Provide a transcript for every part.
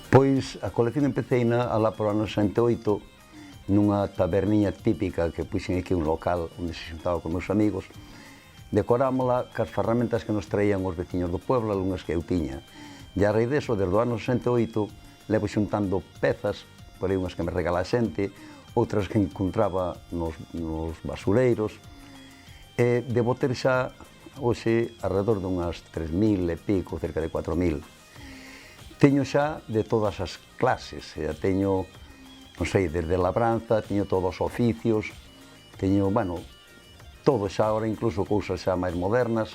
Pois a colección empeceina alá por ano 68 nunha taberniña típica que puxen aquí un local onde se xuntaba con meus amigos. Decorámola cas ferramentas que nos traían os veciños do pueblo, algunhas que eu tiña. E a raíz deso, desde o ano 68, levo xuntando pezas, por aí unhas que me regala a xente, outras que encontraba nos basureiros. Debo ter xa, hoxe, alrededor de unhas 3.000 e pico, cerca de 4.000. Teño xa de todas as clases, teño, non sei, desde labranza, teño todos os oficios, teño, bueno, todo xa agora, incluso cousas xa máis modernas.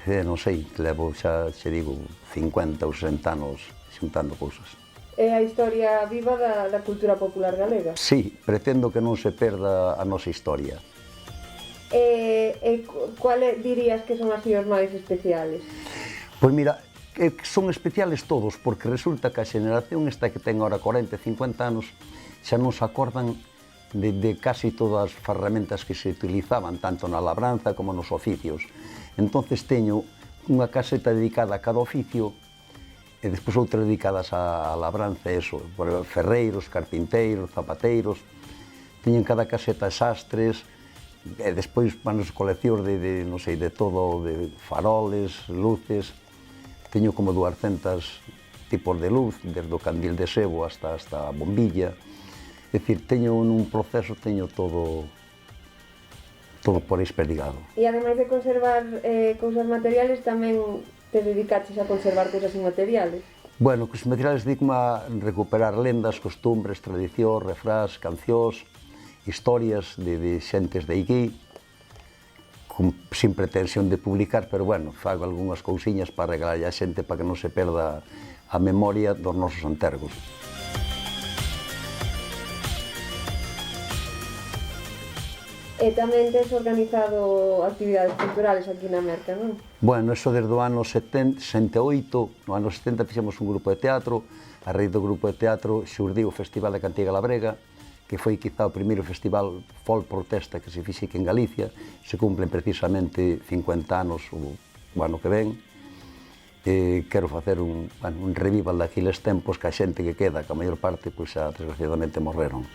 Non sei, levo xa, xe digo, 50 ou 60 anos xuntando cousas. É a historia viva da cultura popular galega? Sí, pretendo que non se perda a nosa historia. Cuáles dirías que son así os máis especiales? Pois mira, son especiales todos, porque resulta que a xeneración esta que ten agora 40 e 50 anos xa non se acordan de casi todas as ferramentas que se utilizaban, tanto na labranza como nos oficios. Entonces teño unha caseta dedicada a cada oficio e despois outras dedicadas á labranza, eso, ferreiros, carpinteiros, zapateiros. Teño en cada caseta sastres, e despois manos coleccións de, non sei, de todo, de faroles, luces. Teño como 200 tipos de luz, desde o candil de sebo hasta a bombilla. É dicir, teño nun proceso, teño todo por esperdigado. E ademais de conservar cousas materiales, tamén te dedicaches a conservar cousas inmateriales? Bueno, cos materiales dedico a recuperar lendas, costumbres, tradicións, refrás, cancións, historias de xentes de aquí, sin pretensión de publicar, pero bueno, fago algunhas cousiñas para regalar a xente para que non se perda a memoria dos nosos antergos. E tamén tes organizado actividades culturales aquí na Merca, non? Bueno, eso desde o ano 68, no ano 70 fixemos un grupo de teatro, a raíz do grupo de teatro xurdiu o Festival de Cantiga La Brega, que foi quizá o primeiro festival folk protesta que se fixe aquí en Galicia, se cumplen precisamente 50 anos o ano que ven. Quero facer un revival daqueles tempos que a xente que queda, que a maior parte, pois xa desgraciadamente morreron.